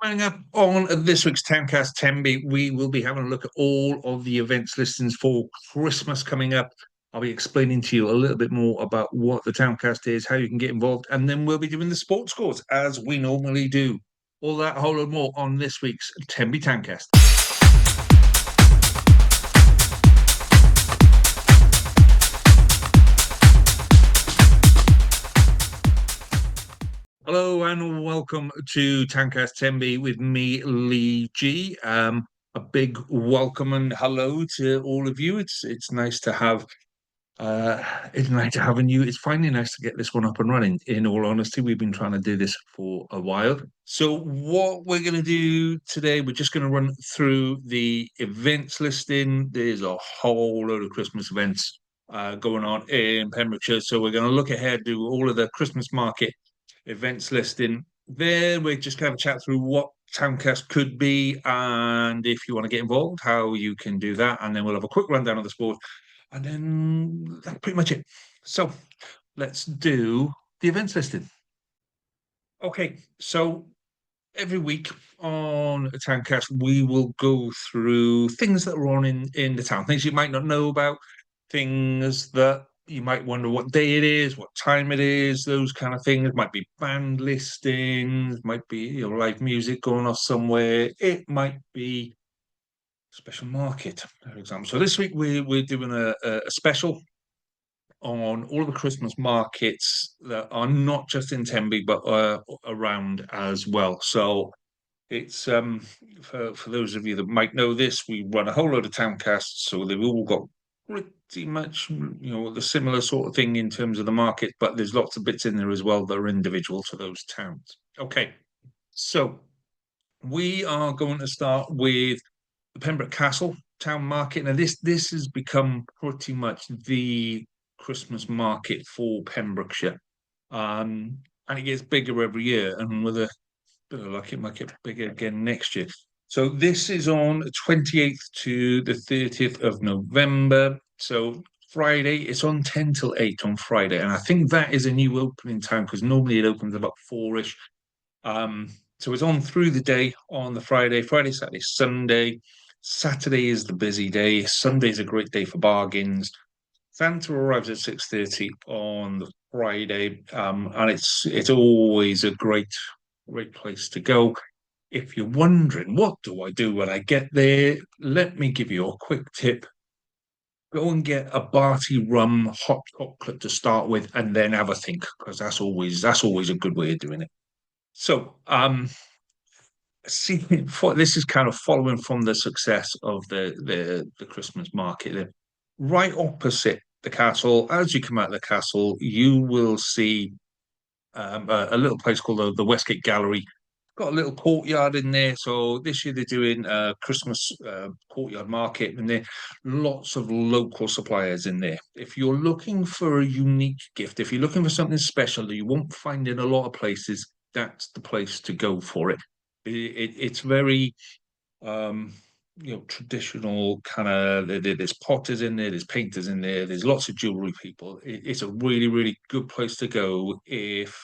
Coming up on this week's Towncast Tenby, we will be having a look at all of the events listings for Christmas coming up. I'll be explaining to you a little bit more about what the Towncast is, how you can get involved, and then we'll be doing the sports scores as we normally do. All that, a whole lot more on this week's Tenby Towncast. Hello and welcome to Towncast Tenby with me, Lee G. A big welcome and hello to all of you. It's nice to have it's nice to have you. It's finally nice to get this one up and running. In all honesty, we've been trying to do this for a while. So what we're going to do today, we're just going to run through the events listing. There's a whole load of Christmas events going on in Pembrokeshire. So we're going to look ahead, do all of the Christmas market events listing. Then we're just going to chat through what Towncast could be, and if you want to get involved, how you can do that. And then we'll have a quick rundown of the sport, and then that's pretty much it. So let's do the events listing. Okay, so every week on a Towncast, we will go through things that are on in the town, things you might not know about, things that you might wonder what day it is, what time it is, those kind of things. Might be band listings, might be live music going off somewhere. It might be special market, for example. So this week we're doing a special on all of the Christmas markets that are not just in Tenby but around as well. So it's for those of you that might know this, we run a whole load of towncasts, so they've all got pretty much the similar sort of thing in terms of the market, but there's lots of bits in there as well that are individual to those towns. Okay, so we are going to start with the Pembroke Castle town market. Now this has become pretty much the Christmas market for Pembrokeshire, and it gets bigger every year, and with a bit of luck, it might get bigger again next year. So this is on 28th to the 30th of November. So Friday, it's on 10 till 8 on Friday. And I think that is a new opening time because normally it opens about 4-ish. So it's on through the day on the Friday, Saturday, Sunday. Saturday is the busy day. Sunday is a great day for bargains. Santa arrives at 6:30 on the Friday, and it's always a great place to go. If you're wondering, what do I do when I get there? Let me give you a quick tip. Go and get a Barty rum hot chocolate to start with, and then have a think, because that's always a good way of doing it. So, see, this is kind of following from the success of the Christmas market. Right opposite the castle, as you come out of the castle, you will see a little place called the Westgate Gallery. Got a little courtyard in there. So this year they're doing a Christmas courtyard market, and there are lots of local suppliers in there. If you're looking for a unique gift, if you're looking for something special that you won't find in a lot of places, that's the place to go for it. It's very traditional kind of. There's potters in there, there's painters in there, there's lots of jewelry people. It's a really, really good place to go if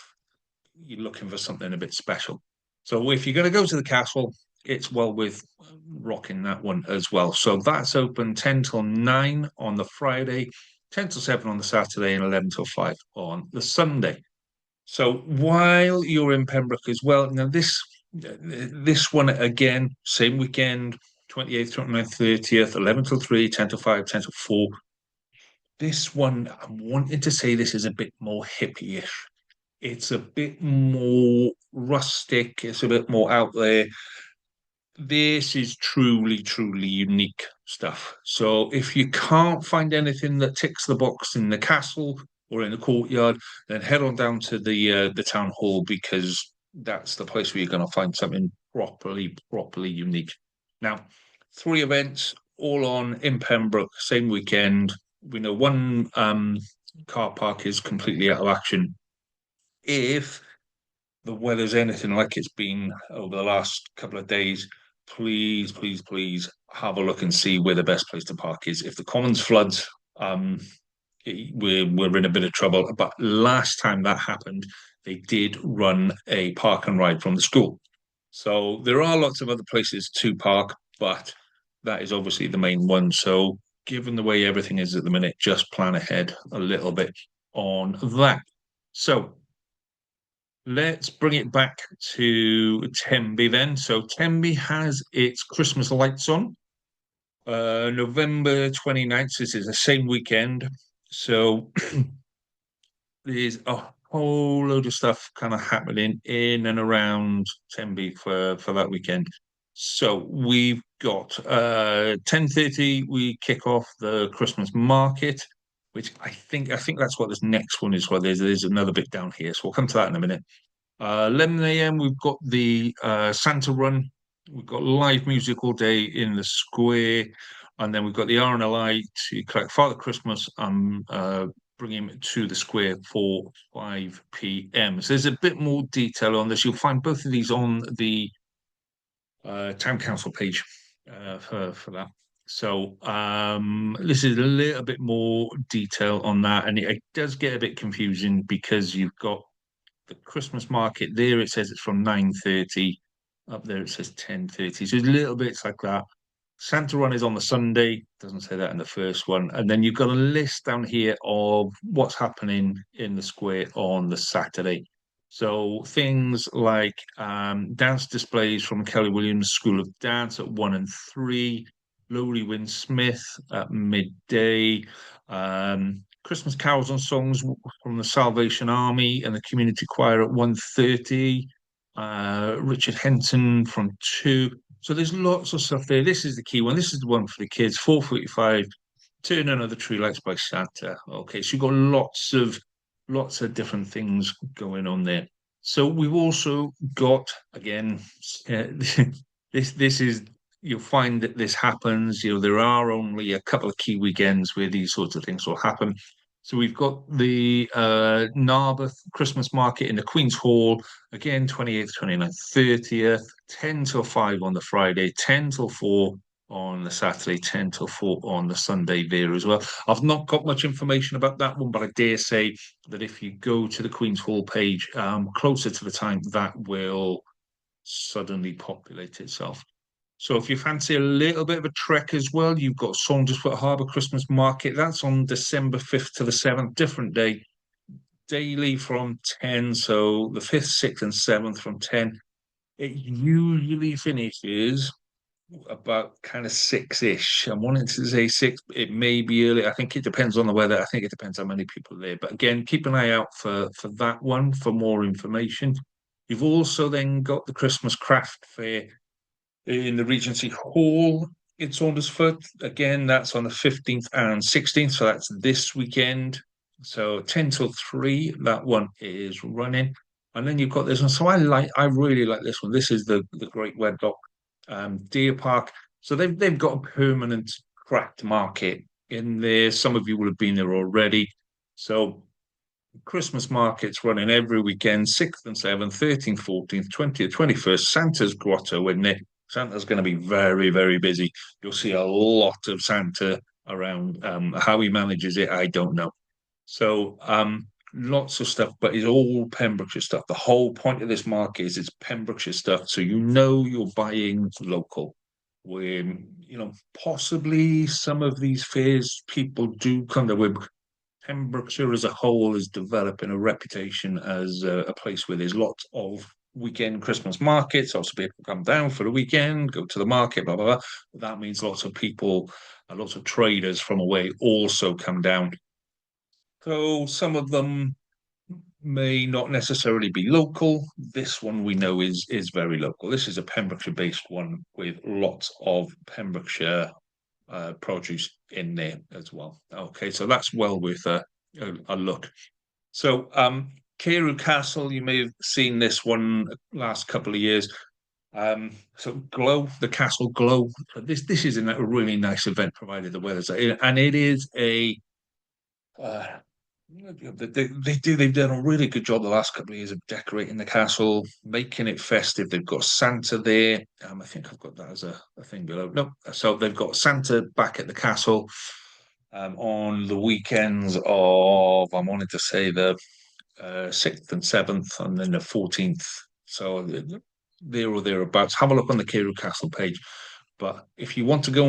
you're looking for something a bit special. So if you're going to go to the castle, it's well with rocking that one as well. So that's open 10 till 9 on the Friday, 10 till 7 on the Saturday, and 11 till 5 on the Sunday. So while you're in Pembroke as well, now this one again, same weekend, 28th, 29th, 30th, 11 till 3, 10 till 5, 10 till 4. This one, I'm wanting to say this is a bit more hippie-ish. It's a bit more rustic. It's a bit more out there. This is truly, truly unique stuff. So if you can't find anything that ticks the box in the castle or in the courtyard, then head on down to the town hall, because that's the place where you're going to find something properly unique. Now, 3 events all on in Pembroke, same weekend. We know one car park is completely out of action. If the weather's anything like it's been over the last couple of days, please have a look and see where the best place to park is. If the commons floods, we're in a bit of trouble. But last time that happened, they did run a park and ride from the school. So there are lots of other places to park, but that is obviously the main one. So given the way everything is at the minute, just plan ahead a little bit on that. So let's bring it back to Tenby then. So Tenby has its Christmas lights on. November 29th, this is the same weekend. So there's a whole load of stuff kind of happening in and around Tenby for that weekend. So we've got 10:30 we kick off the Christmas market, which I think that's what this next one is. Well, there's another bit down here, so we'll come to that in a minute. 11 a.m. we've got the Santa Run. We've got live music all day in the square, and then we've got the RNLI to collect Father Christmas and bring him to the square for 5 p.m. So there's a bit more detail on this. You'll find both of these on the town council page for that. So this is a little bit more detail on that, and it does get a bit confusing because you've got the Christmas market there. It says it's from 9:30. Up there it says 10:30. So there's little bits like that. Santa Run is on the Sunday. Doesn't say that in the first one. And then you've got a list down here of what's happening in the square on the Saturday. So things like dance displays from Kelly Williams School of Dance at 1 and 3, Lowry Win Smith at midday, Christmas carols and songs from the Salvation Army and the Community Choir at 1:30, Richard Henton from 2. So there's lots of stuff there. This is the key one. This is the one for the kids. 4:45. Turn another tree lights by Santa. Okay, so you've got lots of different things going on there. So we've also got again. This is you'll find that this happens. There are only a couple of key weekends where these sorts of things will happen. So we've got the Narberth Christmas Market in the Queen's Hall, again, 28th, 29th, 30th, 10 till 5 on the Friday, 10 till 4 on the Saturday, 10 till 4 on the Sunday there as well. I've not got much information about that one, but I dare say that if you go to the Queen's Hall page closer to the time, that will suddenly populate itself. So if you fancy a little bit of a trek as well, you've got Saundersfoot Harbour Christmas Market. That's on December 5th to the 7th, different day, daily from 10. So the 5th, 6th, and 7th from 10. It usually finishes about kind of 6-ish. I'm wanting to say 6. It may be early. I think it depends on the weather. I think it depends how many people are there. But again, keep an eye out for that one for more information. You've also then got the Christmas Craft Fair in the Regency Hall in Saundersfoot. Again, that's on the 15th and 16th. So that's this weekend. So 10 till 3, that one is running. And then you've got this one. So I really like this one. This is the Great Wedlock Deer Park. So they've got a permanent craft market in there. Some of you will have been there already. So Christmas markets running every weekend, 6th and 7th, 13th, 14th, 20th, 21st. Santa's Grotto in there. Santa's going to be very, very busy. You'll see a lot of Santa around. How he manages it, I don't know. So lots of stuff, but it's all Pembrokeshire stuff. The whole point of this market is it's Pembrokeshire stuff. So you're buying local. When, possibly some of these fairs people do come to with Pembrokeshire as a whole is developing a reputation as a place where there's lots of weekend Christmas markets. Also, people come down for the weekend, go to the market, blah, blah, blah. That means lots of people, lots of traders from away also come down. So some of them may not necessarily be local. This one we know is very local. This is a Pembrokeshire-based one with lots of Pembrokeshire produce in there as well. Okay, so that's well worth a look. So Carew Castle, you may have seen this one last couple of years. So Glow, the Castle Glow. This is a really nice event, provided the weather's and it is a they've done a really good job the last couple of years of decorating the castle, making it festive. They've got Santa there. I think I've got that as a thing below. No, so they've got Santa back at the castle on the weekends of I wanted to say the 6th and 7th, and then the 14th. So there or thereabouts. Have a look on the Carew Castle page. But if you want to go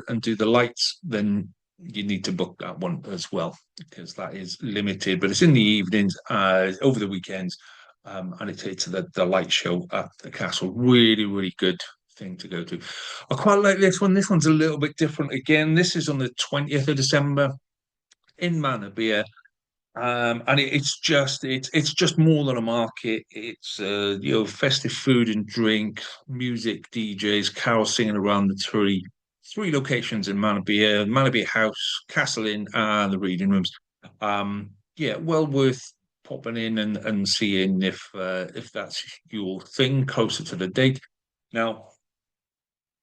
and do the lights, then you need to book that one as well because that is limited. But it's in the evenings, over the weekends, and it's the light show at the castle. Really, really good thing to go to. I quite like this one. This one's a little bit different again. This is on the 20th of December in Manor and it's just more than a market. It's festive food and drink, music, DJs, carols singing around the tree. Three locations in Manor House, Castle Inn, and the reading rooms. Yeah, well worth popping in and seeing if that's your thing closer to the date. Now,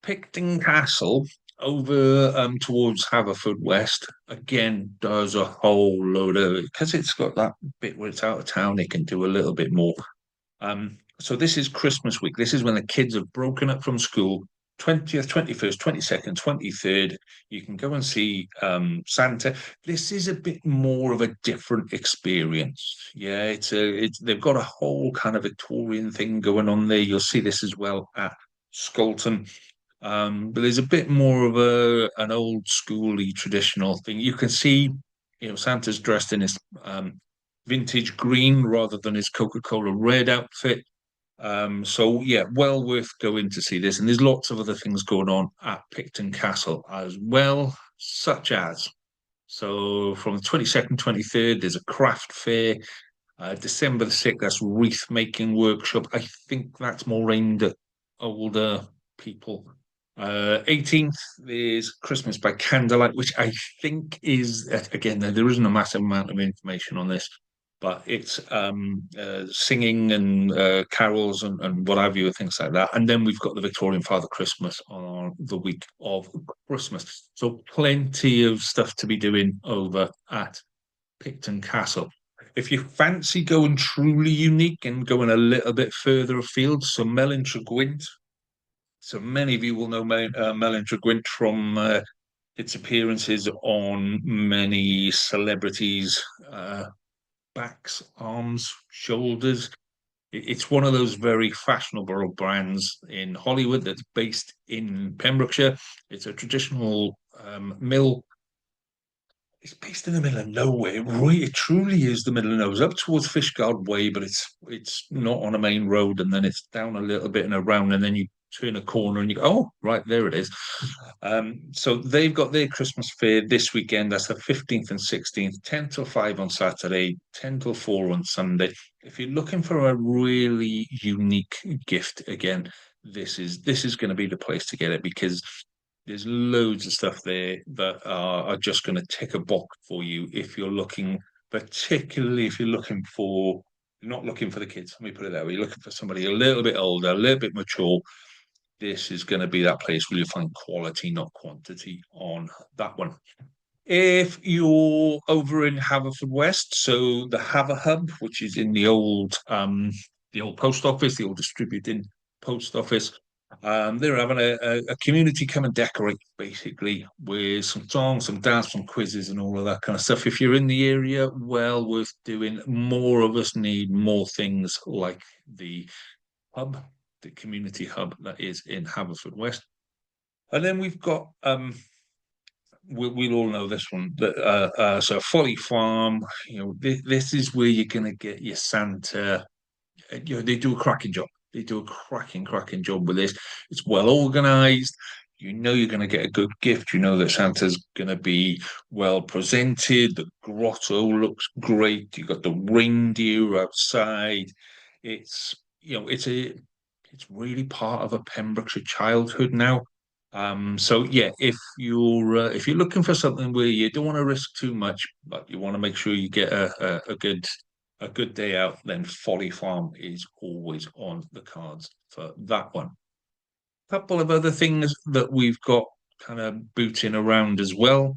Picton Castle over towards Haverfordwest again does a whole load of it because it's got that bit where it's out of town. It can do a little bit more. So this is Christmas week. This is when the kids have broken up from school. 20th, 21st, 22nd, 23rd. You can go and see Santa. This is a bit more of a different experience. Yeah, they've got a whole kind of Victorian thing going on there. You'll see this as well at Skolton. But there's a bit more of an old schooly traditional thing. You can see, Santa's dressed in his vintage green rather than his Coca-Cola red outfit. So yeah, well worth going to see this. And there's lots of other things going on at Picton Castle as well, such as so from the 22nd, 23rd, there's a craft fair. December the 6th, that's wreath making workshop. I think that's more aimed at older people. 18th is Christmas by Candlelight, which I think is, again, there isn't a massive amount of information on this, but it's singing and carols and what have you, things like that. And then we've got the Victorian Father Christmas on the week of Christmas. So plenty of stuff to be doing over at Picton Castle. If you fancy going truly unique and going a little bit further afield, so Melon Gwent. So many of you will know Melon Gwent from its appearances on many celebrities' backs, arms, shoulders. It's one of those very fashionable brands in Hollywood that's based in Pembrokeshire. It's a traditional mill. It's based in the middle of nowhere. It truly is the middle of nowhere. It's up towards Fishguard Way, but it's not on a main road, and then it's down a little bit and around, and then you turn a corner and you go, oh, right, there it is. So they've got their Christmas fair this weekend. That's the 15th and 16th, 10 till 5 on Saturday, 10 till 4 on Sunday. If you're looking for a really unique gift, again, this is going to be the place to get it because there's loads of stuff there that are just going to tick a box for you if you're looking, particularly if you're looking for, not looking for the kids. Let me put it that way. You're looking for somebody a little bit older, a little bit mature. This is going to be that place where you find quality, not quantity on that one. If you're over in Haverfordwest, so the Haver Hub, which is in the old post office, the old distributing post office, they're having a community come and decorate basically with some songs, some dance, some quizzes, and all of that kind of stuff. If you're in the area, well worth doing. More of us need more things like the hub, the community hub that is in Haverfordwest. And then we've got we'll all know this one. So Folly Farm, this is where you're going to get your Santa. They do a cracking job. They do a cracking job with this. It's well organized. You know you're going to get a good gift. You know that Santa's going to be well presented. The grotto looks great. You got the reindeer outside. It's it's really part of a Pembrokeshire childhood now. So yeah, if you're looking for something where you don't want to risk too much, but you want to make sure you get a good day out, then Folly Farm is always on the cards for that one. A couple of other things that we've got kind of booting around as well.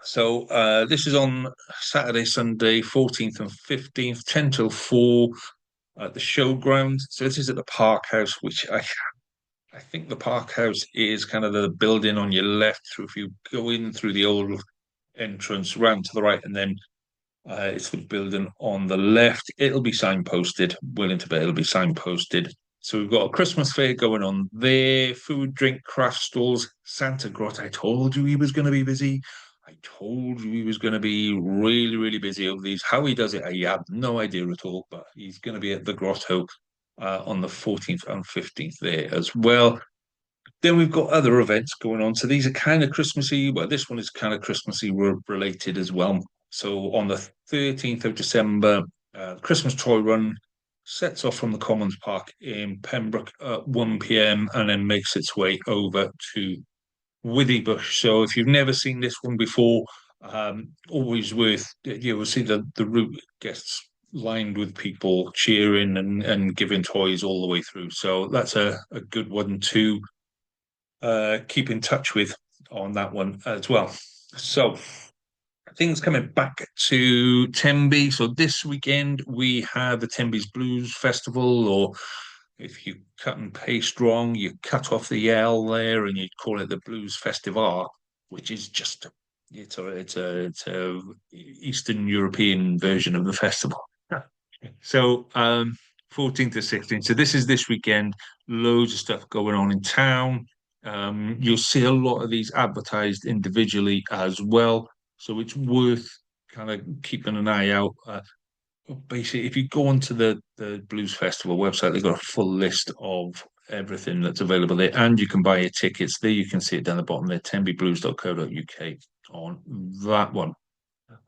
So this is on Saturday, Sunday, 14th and 15th, 10 till 4 at the showground. So this is at the Park House, which I think the Park House is kind of the building on your left. Through if you go in through the old entrance, round to the right, and then it's the building on the left. It'll be signposted. Willing to bet it'll be signposted. So we've got a Christmas fair going on there, food, drink, craft stalls, Santa Grot. I told you he was going to be busy. I told you he was going to be really, really busy over these. How he does it, I have no idea at all, but he's going to be at the Grotto on the 14th and 15th there as well. Then we've got other events going on. So these are kind of Christmassy. Well, this one is kind of Christmassy related as well. So on the 13th of December, Christmas Toy Run sets off from the Commons Park in Pembroke at 1 p.m. and then makes its way over to Withybush. So if you've never seen this one before, always worth, you will see the route gets lined with people cheering and giving toys all the way through. So that's a good one to keep in touch with on that one as well. So things coming back to Tenby. So this weekend we have the Tenby's Blues Festival, or if you cut and paste wrong, you cut off the L there and you call it the Blues Festival, which is just it's a Eastern European version of the festival. So 14th to 16th. So this is this weekend. Loads of stuff going on in town. You'll see a lot of these advertised individually as well. So it's worth kind of keeping an eye out. Basically, if you go onto the Blues Festival website, they've got a full list of everything that's available there, and you can buy your tickets there. You can see it down the bottom there, tenbyblues.co.uk on that one.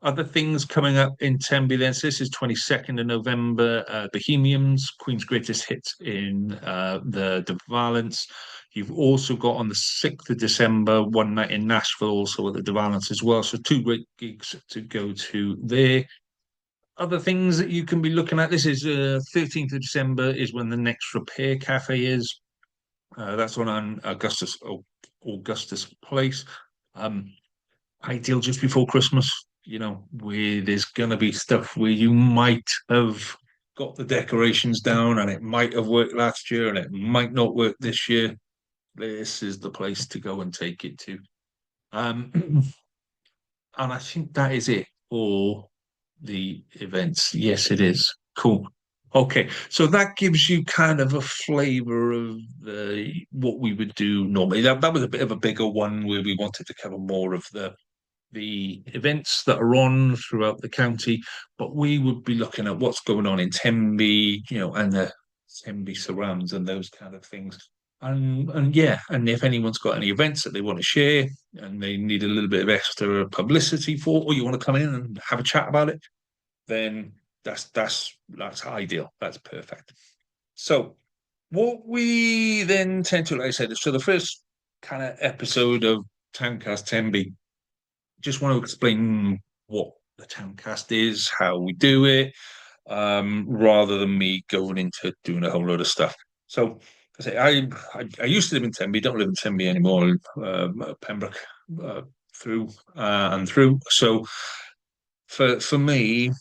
Other things coming up in Tenby then. So this is 22nd of November, Bohemians, Queen's Greatest Hits in the Valence. You've also got on the 6th of December, one night in Nashville, also at the Valence as well. So two great gigs to go to there. Other things that you can be looking at. This is 13th of December is when the next Repair Cafe is. That's on Augustus Place. Ideal just before Christmas, where there's going to be stuff where you might have got the decorations down and it might have worked last year and it might not work this year. This is the place to go and take it to. Um, and I think that is it for the events. Yes, it is. Cool. Okay, so that gives you kind of a flavor of what we would do normally. That was a bit of a bigger one where we wanted to cover more of the events that are on throughout the county, but we would be looking at what's going on in Tenby, and the Tenby surrounds and those kind of things. And yeah, and if anyone's got any events that they want to share and they need a little bit of extra publicity for, or you want to come in and have a chat about it, then that's ideal. That's perfect. So what we then tend to, like I said, so the first kind of episode of Towncast Tenby, just want to explain what the Towncast is, how we do it, rather than me going into doing a whole load of stuff. So I say I used to live in Tenby, don't live in Tenby anymore. Pembroke through and through. So for me,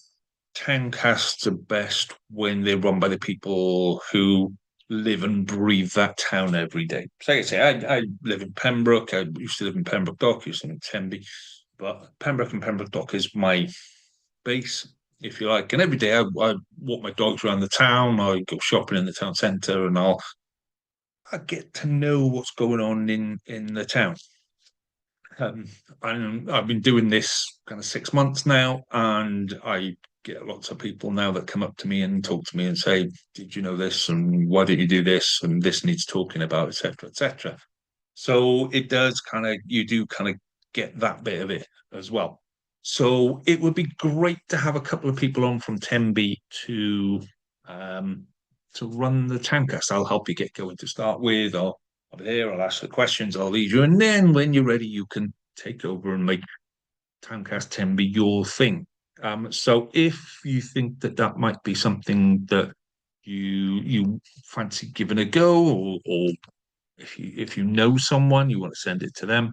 Towncasts are best when they're run by the people who live and breathe that town every day. So like I say, I live in Pembroke. I used to live in Pembroke Dock, used to live in Tenby, but Pembroke and Pembroke Dock is my base, if you like. And every day I walk my dogs around the town. I go shopping in the town centre, and I get to know what's going on in the town. And I've been doing this kind of 6 months now, and I get lots of people now that come up to me and talk to me and say, "Did you know this? And why don't you do this? And this needs talking about, etc., etc." So it does you do kind of get that bit of it as well. So it would be great to have a couple of people on from Tenby um, to run the Towncast. I'll help you get going to start with. I'll be there. I'll ask the questions. I'll lead you, and then when you're ready, you can take over and make Towncast Tenby your thing. So if you think that might be something that you fancy giving a go, or if you know someone, you want to send it to them,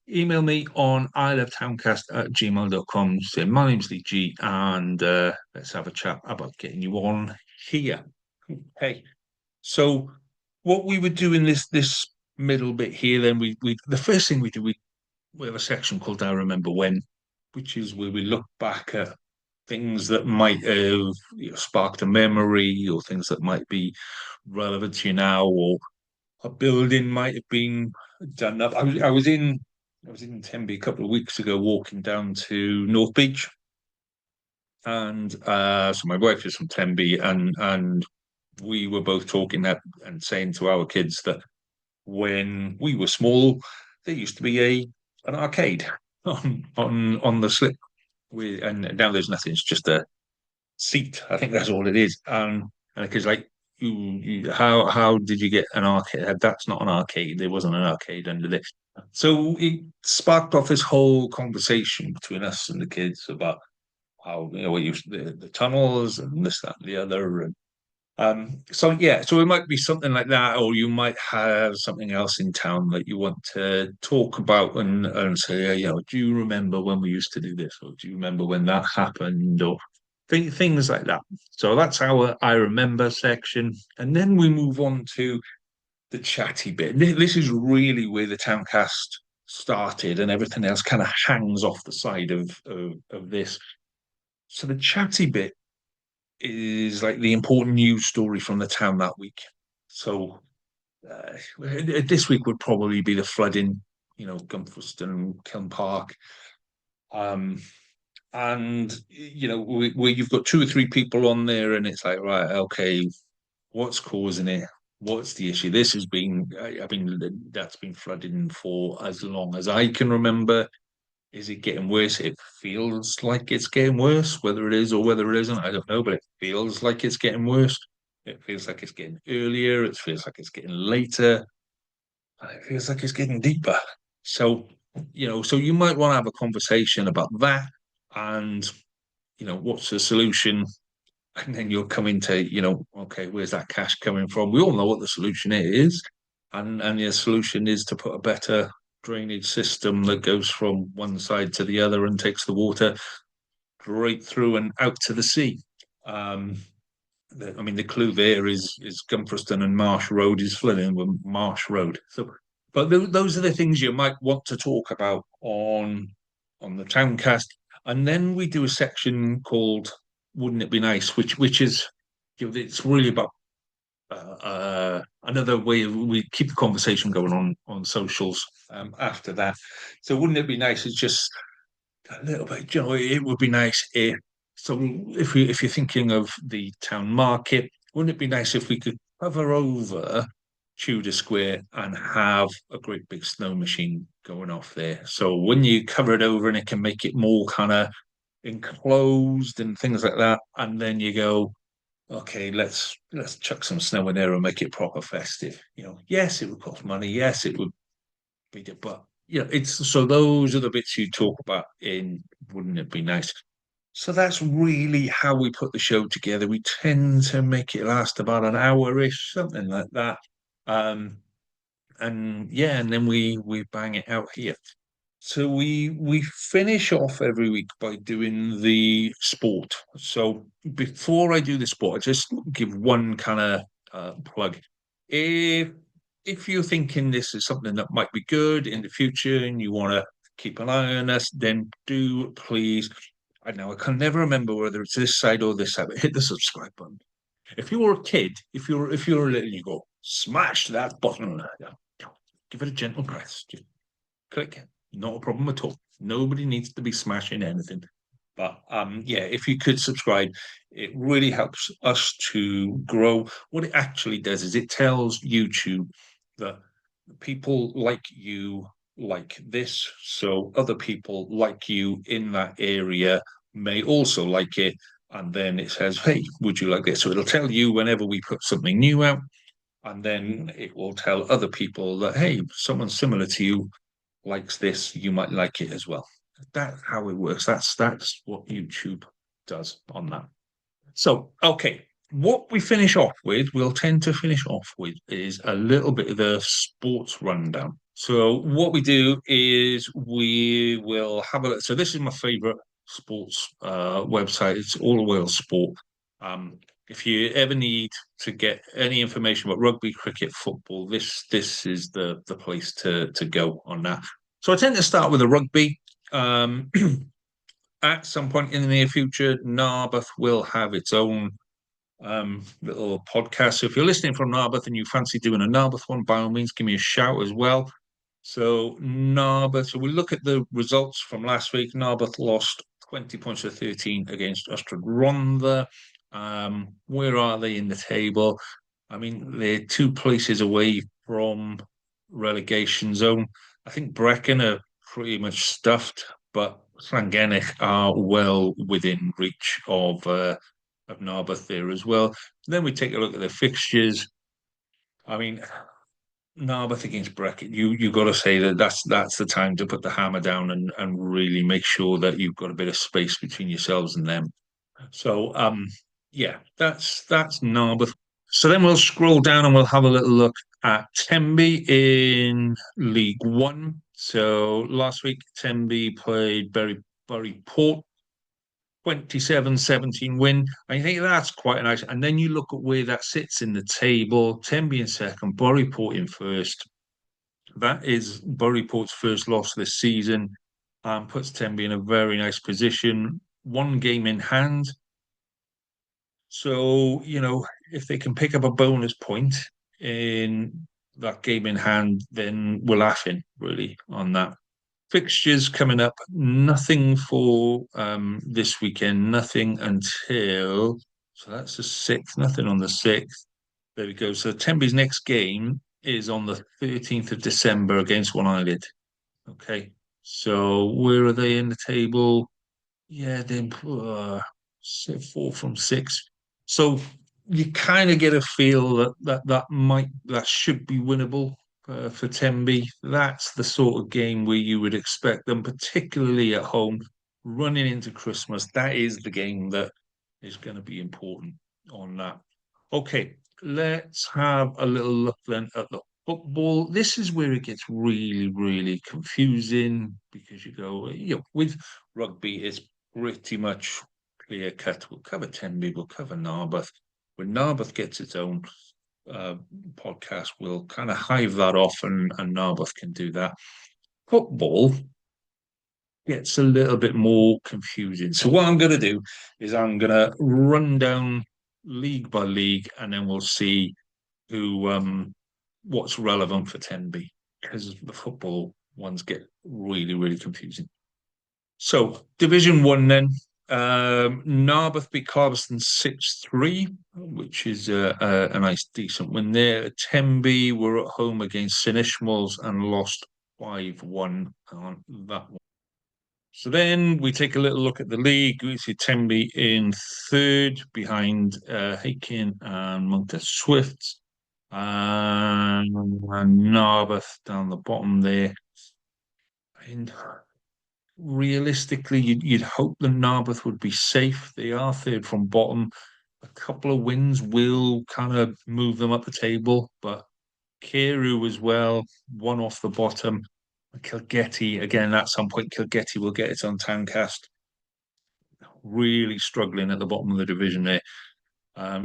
email me on ilovetowncast@gmail.com. Say, my name's Lee G, and let's have a chat about getting you on here. Okay. So what we would do in this middle bit here, then we the first thing we do, we have a section called I Remember When, which is where we look back at things that might have sparked a memory, or things that might be relevant to you now, or a building might have been done up. I was in Tenby a couple of weeks ago, walking down to North Beach, and so my wife is from Tenby, and we were both talking that and saying to our kids that when we were small, there used to be a an arcade on the slip with, and now there's nothing. It's just a seat. I think that's all it is. And the kids like, how did you get an arcade? That's not an arcade. There wasn't an arcade under there. So it sparked off this whole conversation between us and the kids about how, we used the tunnels and this, that, and the other. And so yeah, so it might be something like that, or you might have something else in town that you want to talk about and say, do you remember when we used to do this, or do you remember when that happened, or things like that. So that's our I remember section, and then we move on to the chatty bit. This is really where the Towncast started, and everything else kind of hangs off the side of this. So the chatty bit is like the important news story from the town that week. So this week would probably be the flooding, Gumfreston, Kiln Park, um, and where you've got two or three people on there, and it's like, right, okay, what's causing it? What's the issue? This has been, I mean, that's been flooding for as long as I can remember. Is it getting worse? It feels like it's getting worse. Whether it is or whether it isn't, I don't know, but it feels like it's getting worse. It feels like it's getting earlier. It feels like it's getting later. And it feels like it's getting deeper. So, so you might want to have a conversation about that, and, what's the solution? And then you'll come into, okay, where's that cash coming from? We all know what the solution is. And the solution is to put a better drainage system that goes from one side to the other and takes the water straight through and out to the sea. I mean, the clue there is Gumfreston and Marsh Road is flooding with Marsh Road. So, but those are the things you might want to talk about on the Towncast. And then we do a section called "Wouldn't It Be Nice," which is, it's really about another way of, we keep the conversation going on socials after that. So wouldn't it be nice? It's just a little bit, it would be nice if, so if you're thinking of the town market, wouldn't it be nice if we could cover over Tudor Square and have a great big snow machine going off there? So when you cover it over, and it can make it more kind of enclosed and things like that, and then you go, okay, let's chuck some snow in there and make it proper festive. Yes, it would cost money. Yes, it would be, but it's, so those are the bits you talk about in "Wouldn't It Be Nice?" So that's really how we put the show together. We tend to make it last about an hour-ish, something like that. Um, and yeah, and then we bang it out here. So we finish off every week by doing the sport. So before I do the sport, I just give one kind of plug. If if you're thinking this is something that might be good in the future and you want to keep an eye on us, then do please. I know I can never remember whether it's this side or this side, but hit the subscribe button. If you're a kid, if you're a little, you go smash that button. Yeah, give it a gentle press. Just click. Not a problem at all. Nobody needs to be smashing anything. But yeah, if you could subscribe, it really helps us to grow. What it actually does is it tells YouTube that people like you like this, so other people like you in that area may also like it. And then it says, hey, would you like this? So it'll tell you whenever we put something new out, and then it will tell other people that, hey, someone similar to you likes this, you might like it as well. That's how it works. That's what YouTube does on that. So, okay, what we finish off with, we'll tend to finish off with, is a little bit of the sports rundown. So, what we do is we will have a. So, this is my favorite sports website. It's All Wales Sport. If you ever need to get any information about rugby, cricket, football, this is the place to go on that. So, I tend to start with the rugby. at some point in the near future, Narberth will have its own little podcast. So if you're listening from Narberth and you fancy doing a Narberth one, by all means, give me a shout as well. So Narberth, so we look at the results from last week. Narberth lost 20 points to 13 against Ystrad Rhondda. Where are they in the table? I mean, they're two places away from relegation zone. I think Brecon are pretty much stuffed, but Llangennech are well within reach of Narberth there as well. Then we take a look at the fixtures. I mean, Narberth against Brecon, you got to say that that's the time to put the hammer down and really make sure that you've got a bit of space between yourselves and them. So yeah, that's Narberth. So then we'll scroll down and we'll have a little look at Tenby in League One. So last week Tenby played Bury Port 27-17 win. I think that's quite nice. And then you look at where that sits in the table. Tenby in second, Buryport in first. That is Buryport's first loss this season. Puts Tenby in a very nice position. One game in hand. So, if they can pick up a bonus point in that game in hand, then we're laughing really on that. Fixtures coming up, nothing for this weekend, nothing until so that's the 6th, nothing on the 6th. There we go. So Tenby's next game is on the 13th of December against One Eyelid. Okay. So where are they in the table? Yeah, then 4 from 6. So you kind of get a feel that should be winnable for Tenby. That's the sort of game where you would expect them, particularly at home, running into Christmas. That is the game that is going to be important on that. Okay, let's have a little look then at the football. This is where it gets really, really confusing because with rugby, it's pretty much clear cut. We'll cover Tenby, we'll cover Narberth. When Narberth gets its own uh, podcast, we'll kind of hive that off and Narberth can do that. Football gets a little bit more confusing. So what I'm going to do is I'm going to run down league by league and then we'll see who what's relevant for Tenby because the football ones get really, really confusing. So Division One then. Narberth beat Carbiston 6-3, which is a nice decent win there. Tenby were at home against St Ishmael's and lost 5-1 on that one. So then we take a little look at the league. We see Tenby in third behind Hakin and Monkton Swifts. And Narberth down the bottom there. And realistically, you'd hope that Narberth would be safe. They are third from bottom. A couple of wins will kind of move them up the table, but Carew as well, one off the bottom. Kilgetty, again, at some point, Kilgetty will get its own Towncast. Really struggling at the bottom of the division there.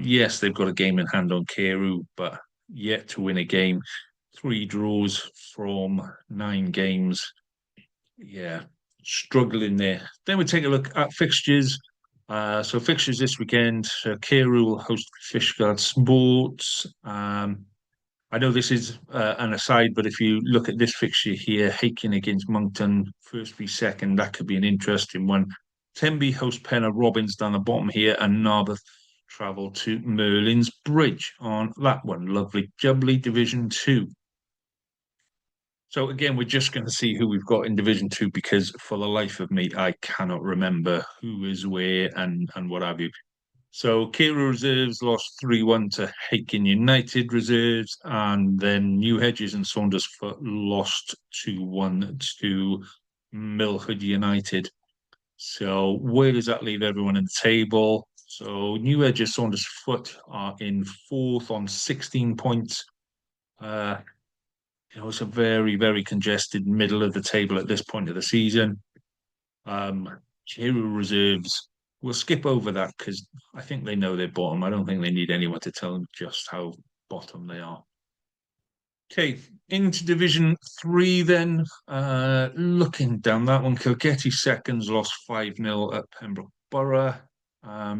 Yes, they've got a game in hand on Carew, but yet to win a game. 3 draws from 9 games. Yeah, struggling there. Then we take a look at fixtures. So fixtures this weekend. Carew will host Fishguard Sports. I know this is an aside, but if you look at this fixture here, Hakin against Moncton, first v second, that could be an interesting one. Tenby host Penna Robbins down the bottom here, and Narberth travel to Merlin's Bridge on that one. Lovely, jubbly Division 2. So again, we're just going to see who we've got in Division 2 because for the life of me, I cannot remember who is where and what have you. So Carew Reserves lost 3-1 to Hakin United Reserves, and then New Hedges and Saundersfoot lost 2-1 to Millhood United. So where does that leave everyone in the table? So New Hedges, Saundersfoot are in fourth on 16 points. It's a very, very congested middle of the table at this point of the season. Hero reserves, we'll skip over that because I think they know they're bottom. I don't think they need anyone to tell them just how bottom they are. Okay, into Division 3 then. Looking down that one, Kilgetty seconds lost 5-0 at Pembroke Borough. I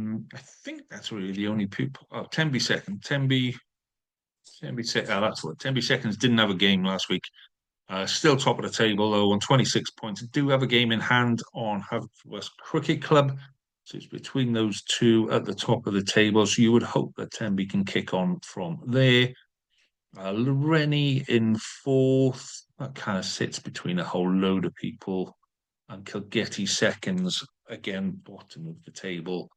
think that's really the only people. Oh, Tenby second. That's what Tenby seconds didn't have a game last week. Still top of the table though on 26 points. Do have a game in hand on Haverfordwest Cricket Club. So it's between those two at the top of the table. So you would hope that Tenby can kick on from there. Loreni in fourth. That kind of sits between a whole load of people. And Kilgetty seconds, again, bottom of the table.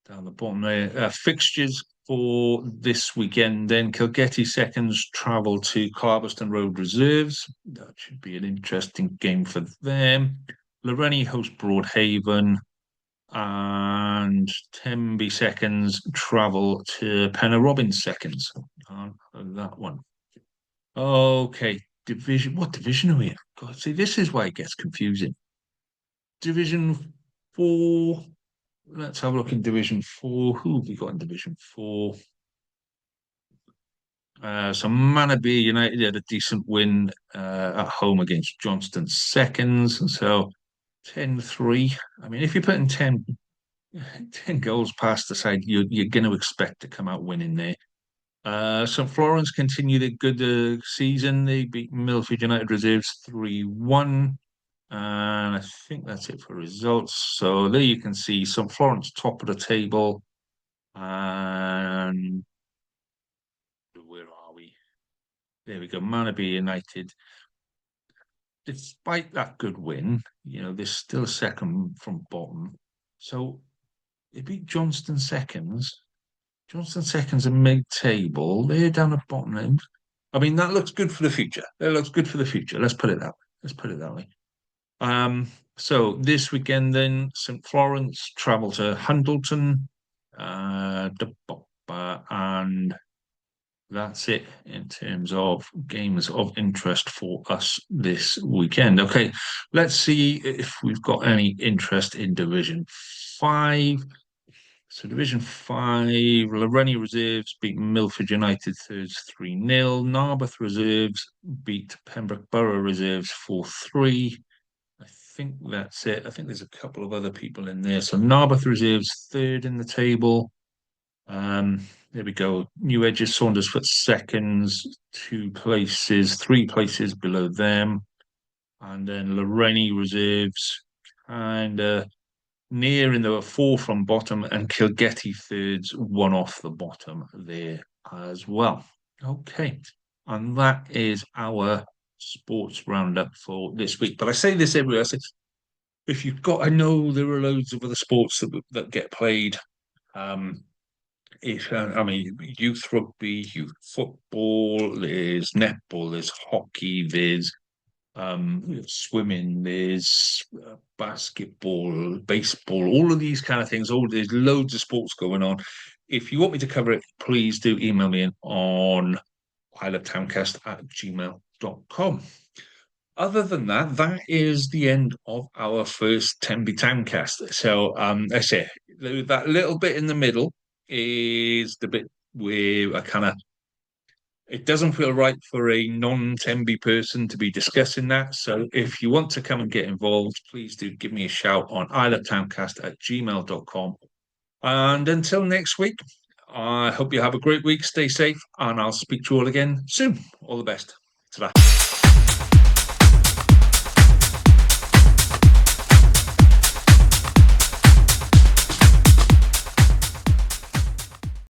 Down the bottom there. Fixtures for this weekend. Then Kilgetty seconds travel to Clarbeston Road Reserves. That should be an interesting game for them. Loreni host Broadhaven. And Tenby seconds travel to Penarobin seconds on that one. Okay, division. What division are we in? God, see, this is why it gets confusing. Division 4. Let's have a look in Division 4. Who have we got in Division 4? So Manabe United had a decent win at home against Johnston seconds. And so 10-3. I mean, if you're putting 10 goals past the side, you're going to expect to come out winning there. St Florence continue their good season. They beat Milford United Reserves 3-1. And I think that's it for results. So there you can see St Florence top of the table. And where are we? There we go. Manabe United. Despite that good win, they're still second from bottom. So they beat Johnston seconds. Johnston seconds are mid-table. They're down at bottom end. I mean, that looks good for the future. That looks good for the future. Let's put it that way. Let's put it that way. So this weekend then, St Florence travel to Hundleton, and that's it in terms of games of interest for us this weekend. Okay, let's see if we've got any interest in Division 5. So Division 5, Loreni Reserves beat Milford United Thirds 3-0. Narberth Reserves beat Pembroke Borough Reserves 4-3. I think that's it. I think there's a couple of other people in there. So Narberth Reserves third in the table. There we go. New Edges, Saundersfoot seconds, 3 places below them. And then Loreni Reserves kind of near in the 4 from bottom, and Kilgetty thirds, 1 off the bottom there as well. Okay. And that is our sports roundup for this week. But I say this everywhere. I say, if you've got, I know there are loads of other sports that get played. I mean, youth rugby, youth football, there's netball, there's hockey, there's swimming, there's basketball, baseball, all of these kind of things. There's loads of sports going on. If you want me to cover it, please do email me on isletowncast@gmail.com. Other than that, that is the end of our first Tenby Towncast. So, I say that little bit in the middle is the bit where I kind of it doesn't feel right for a non-Tenby person to be discussing that. So if you want to come and get involved, please do give me a shout on isletowncast@gmail.com. And until next week, I hope you have a great week. Stay safe, and I'll speak to you all again soon. All the best. Ta-ra.